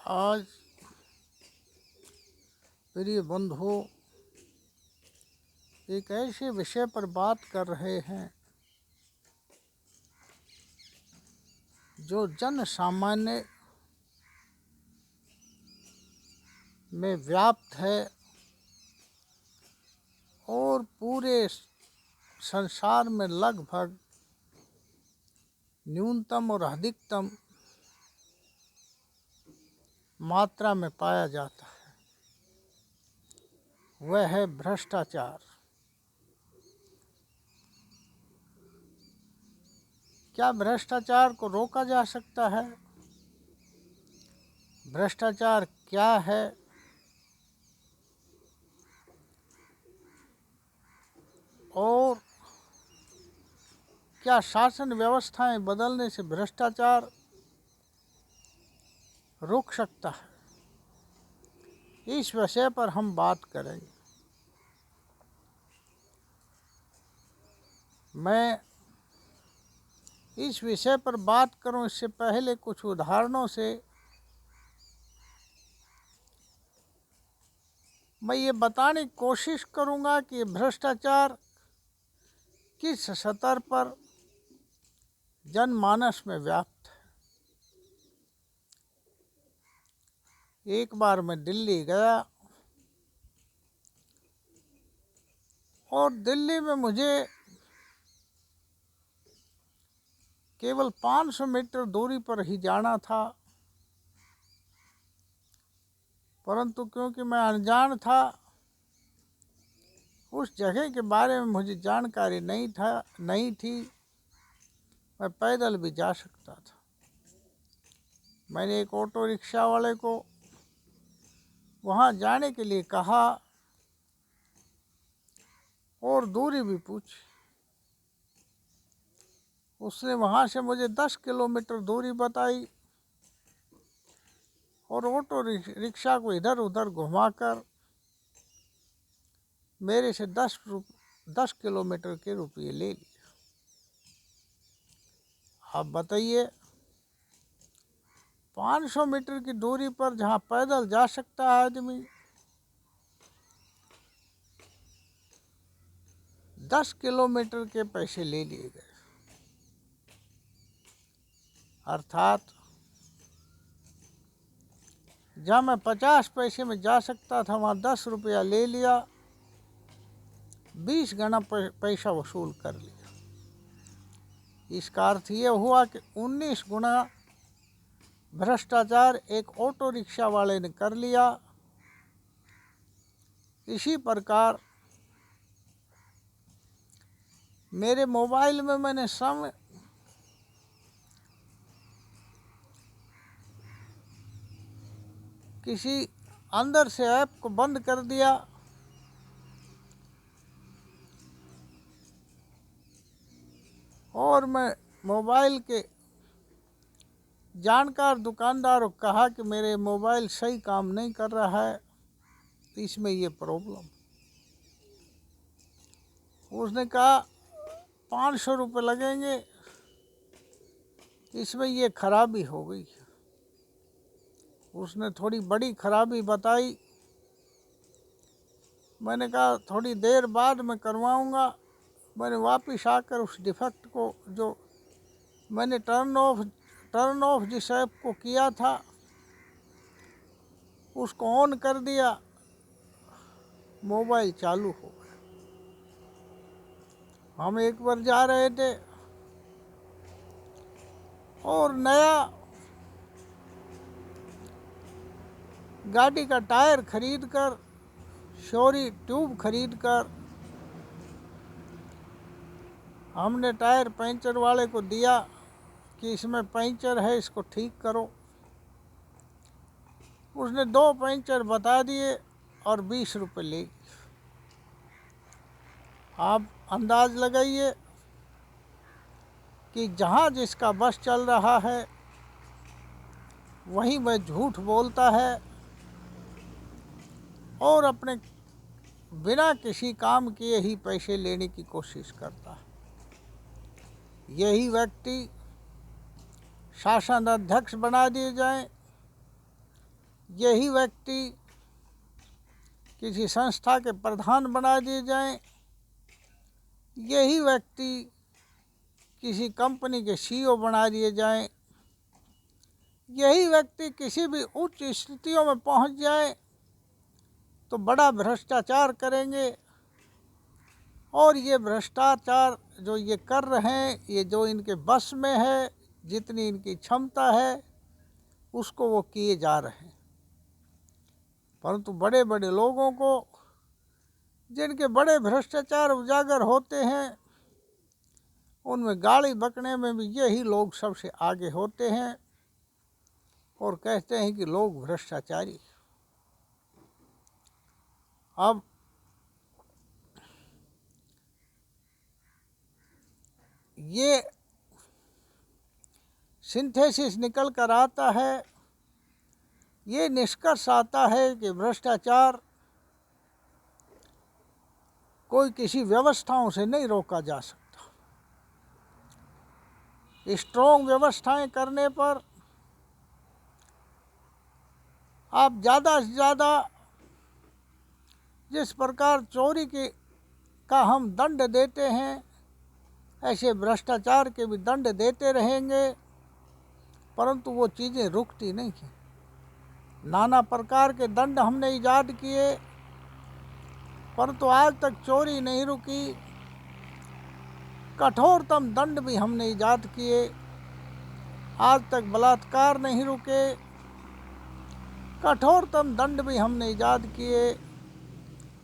आज प्रिय बंधु एक ऐसे विषय पर बात कर रहे हैं जो जन सामान्य में व्याप्त है और पूरे संसार में लगभग न्यूनतम और अधिकतम मात्रा में पाया जाता है। वह है भ्रष्टाचार। क्या भ्रष्टाचार को रोका जा सकता है? भ्रष्टाचार क्या है और क्या शासन व्यवस्थाएं बदलने से भ्रष्टाचार रुक सकता है? इस विषय पर हम बात करेंगे। मैं इस विषय पर बात करूं इससे पहले कुछ उदाहरणों से मैं ये बताने की कोशिश करूंगा कि भ्रष्टाचार किस स्तर पर जनमानस में व्याप्त है। एक बार मैं दिल्ली गया और दिल्ली में मुझे केवल 500 मीटर दूरी पर ही जाना था, परंतु क्योंकि मैं अनजान था, उस जगह के बारे में मुझे जानकारी नहीं थी, मैं पैदल भी जा सकता था। मैंने एक ऑटो रिक्शा वाले को वहाँ जाने के लिए कहा और दूरी भी पूछी। उसने वहाँ से मुझे 10 किलोमीटर दूरी बताई और ऑटो रिक्शा को इधर उधर घुमाकर मेरे से 10 किलोमीटर के रुपये ले लिए। आप बताइए, 500 मीटर की दूरी पर जहाँ पैदल जा सकता है आदमी, 10 किलोमीटर के पैसे ले लिए गए। अर्थात जहाँ मैं 50 पैसे में जा सकता था वहाँ 10 रुपया ले लिया, 20 गुना पैसा वसूल कर लिया। इसका अर्थ ये हुआ कि 19 गुना भ्रष्टाचार एक ऑटो रिक्शा वाले ने कर लिया। इसी प्रकार मेरे मोबाइल में मैंने किसी अंदर से ऐप को बंद कर दिया और मैं मोबाइल के जानकार दुकानदार को कहा कि मेरे मोबाइल सही काम नहीं कर रहा है, इसमें ये प्रॉब्लम। उसने कहा 500 रुपये लगेंगे, इसमें ये खराबी हो गई। उसने थोड़ी बड़ी खराबी बताई। मैंने कहा थोड़ी देर बाद मैं करवाऊंगा। मैंने वापस आकर उस डिफेक्ट को, जो मैंने टर्न ऑफ जिस ऐप को किया था, उसको ऑन कर दिया, मोबाइल चालू हो गया। हम एक बार जा रहे थे और नया गाड़ी का टायर खरीदकर, शोरी ट्यूब खरीदकर हमने टायर पंचर वाले को दिया कि इसमें पंचर है, इसको ठीक करो। उसने 2 पंचर बता दिए और 20 रुपये ले लिए। आप अंदाज लगाइए कि जहाँ जिसका बस चल रहा है वहीं वह झूठ बोलता है और अपने बिना किसी काम किए ही पैसे लेने की कोशिश करता है। यही व्यक्ति शासन अध्यक्ष बना दिए जाएं यही व्यक्ति किसी संस्था के प्रधान बना दिए जाएं, यही व्यक्ति किसी कंपनी के सीईओ बना दिए जाएं, यही व्यक्ति किसी भी उच्च स्थितियों में पहुंच जाए तो बड़ा भ्रष्टाचार करेंगे। और ये भ्रष्टाचार जो ये कर रहे हैं, ये जो इनके बस में है, जितनी इनकी क्षमता है, उसको वो किए जा रहे हैं। परंतु बड़े बड़े लोगों को, जिनके बड़े भ्रष्टाचार उजागर होते हैं, उनमें गाली बकने में भी यही लोग सबसे आगे होते हैं और कहते हैं कि लोग भ्रष्टाचारी। अब ये सिंथेसिस निकल कर आता है, ये निष्कर्ष आता है कि भ्रष्टाचार कोई किसी व्यवस्थाओं से नहीं रोका जा सकता। स्ट्रॉन्ग व्यवस्थाएं करने पर आप ज़्यादा से ज़्यादा, जिस प्रकार चोरी का हम दंड देते हैं, ऐसे भ्रष्टाचार के भी दंड देते रहेंगे, परंतु वो चीज़ें रुकती नहीं हैं। नाना प्रकार के दंड हमने ईजाद किए, परंतु आज तक चोरी नहीं रुकी। कठोरतम दंड भी हमने ईजाद किए, आज तक बलात्कार नहीं रुके। कठोरतम दंड भी हमने ईजाद किए,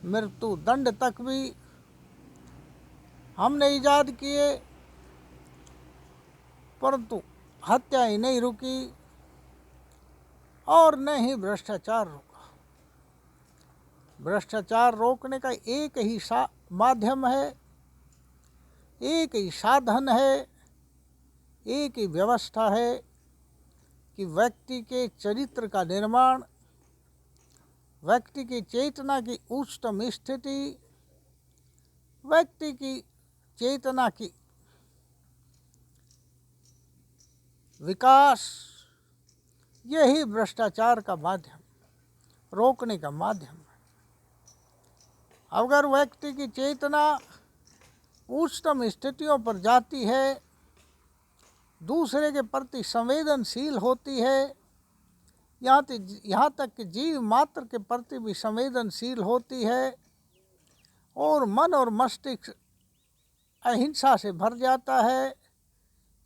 मृत्यु दंड तक भी हमने ईजाद किए, परंतु हत्याएं नहीं रुकी और न ही भ्रष्टाचार रुका। भ्रष्टाचार रोकने का एक ही माध्यम है, एक ही साधन है, एक ही व्यवस्था है कि व्यक्ति के चरित्र का निर्माण, व्यक्ति की चेतना की उच्चतम स्थिति, व्यक्ति की चेतना की विकास, यही भ्रष्टाचार का माध्यम, रोकने का माध्यम है। अगर व्यक्ति की चेतना उच्चतम स्थितियों पर जाती है, दूसरे के प्रति संवेदनशील होती है, यहाँ तक कि जीव मात्र के प्रति भी संवेदनशील होती है, और मन और मस्तिष्क अहिंसा से भर जाता है,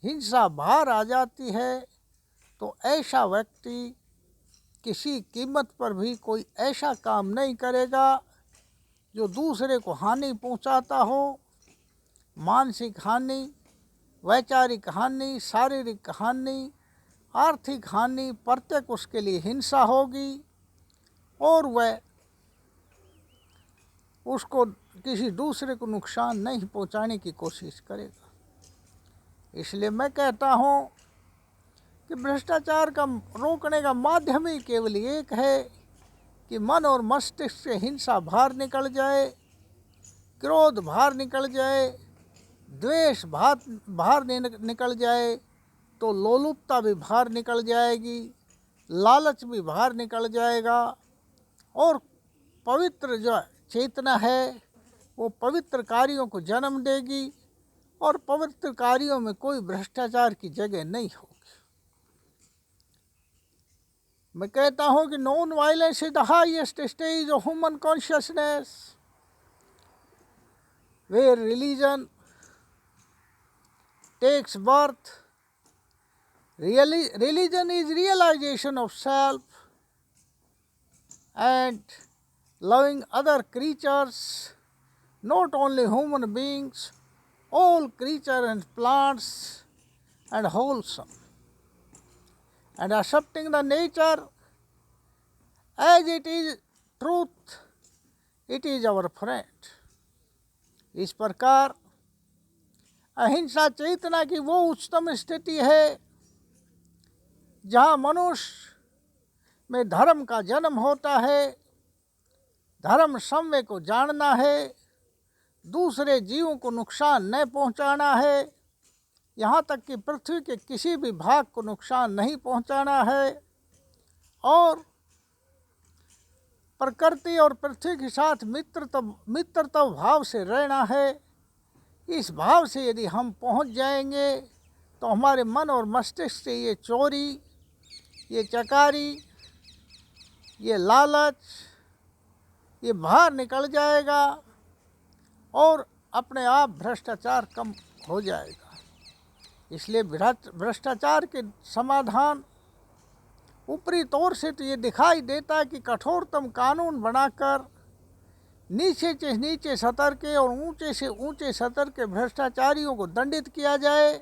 हिंसा बाहर आ जाती है, तो ऐसा व्यक्ति किसी कीमत पर भी कोई ऐसा काम नहीं करेगा जो दूसरे को हानि पहुंचाता हो। मानसिक हानि, वैचारिक हानि, शारीरिक हानि, आर्थिक हानि, प्रत्येक उसके लिए हिंसा होगी और वह उसको किसी दूसरे को नुकसान नहीं पहुंचाने की कोशिश करेगा। इसलिए मैं कहता हूं कि भ्रष्टाचार का रोकने का माध्यम ही केवल एक है कि मन और मस्तिष्क से हिंसा बाहर निकल जाए, क्रोध बाहर निकल जाए, द्वेष बाहर निकल जाए, तो लोलुपता भी बाहर निकल जाएगी, लालच भी बाहर निकल जाएगा, और पवित्र जो चेतना है वो पवित्र कार्यों को जन्म देगी, और पवित्र कार्यों में कोई भ्रष्टाचार की जगह नहीं होगी। मैं कहता हूँ कि non violence is the highest stage of human consciousness, where religion takes birth. Religion is realization of self and loving other creatures, not only human beings, all creatures and plants, and wholesome, and accepting the nature as it is truth, it is our friend. इस प्रकार अहिंसा चेतना की वो उच्चतम स्थिति है जहाँ मनुष्य में धर्म का जन्म होता है, धर्म सम्य को जानना है, दूसरे जीवों को नुकसान न पहुँचाना है, यहाँ तक कि पृथ्वी के किसी भी भाग को नुकसान नहीं पहुँचाना है, और प्रकृति और पृथ्वी के साथ मित्रता भाव से रहना है। इस भाव से यदि हम पहुंच जाएंगे तो हमारे मन और मस्तिष्क से ये चोरी, ये चकारी, ये लालच, ये बाहर निकल जाएगा और अपने आप भ्रष्टाचार कम हो जाएगा। इसलिए भ्रष्टाचार के समाधान ऊपरी तौर से तो ये दिखाई देता है कि कठोरतम कानून बनाकर नीचे से नीचे सतर के और ऊंचे से ऊंचे सतर के भ्रष्टाचारियों को दंडित किया जाए।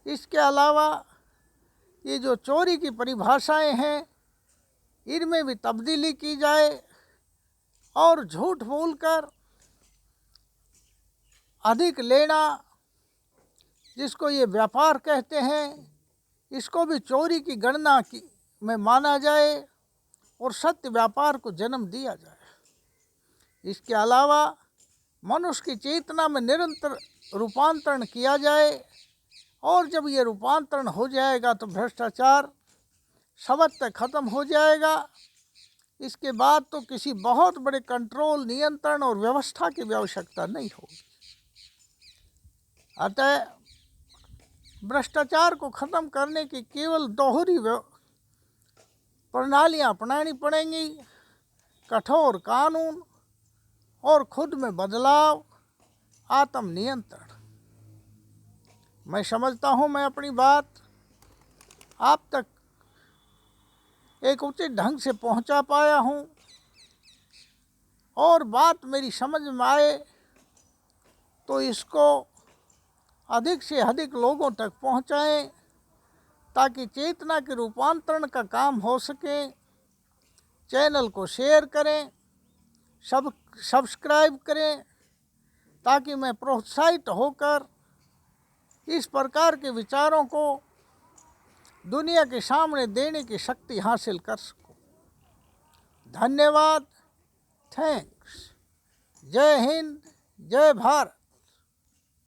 इसके अलावा ये जो चोरी की परिभाषाएं हैं इनमें भी तब्दीली की जाए और झूठ बोलकर अधिक लेना, जिसको ये व्यापार कहते हैं, इसको भी चोरी की गणना में माना जाए और सत्य व्यापार को जन्म दिया जाए। इसके अलावा मनुष्य की चेतना में निरंतर रूपांतरण किया जाए और जब ये रूपांतरण हो जाएगा तो भ्रष्टाचार सबद खत्म हो जाएगा। इसके बाद तो किसी बहुत बड़े कंट्रोल, नियंत्रण और व्यवस्था की भी आवश्यकता नहीं होगी। अतः भ्रष्टाचार को खत्म करने की केवल दोहरी प्रणालियाँ अपनानी पड़ेंगी, कठोर कानून और खुद में बदलाव, आत्म नियंत्रण। मैं समझता हूँ मैं अपनी बात आप तक एक उचित ढंग से पहुँचा पाया हूँ और बात मेरी समझ में आए तो इसको अधिक से अधिक लोगों तक पहुँचाएं ताकि चेतना के रूपांतरण का काम हो सके। चैनल को शेयर करें, सब्सक्राइब करें ताकि मैं प्रोत्साहित होकर इस प्रकार के विचारों को दुनिया के सामने देने की शक्ति हासिल कर सकूं। धन्यवाद। थैंक्स। जय हिंद, जय भारत।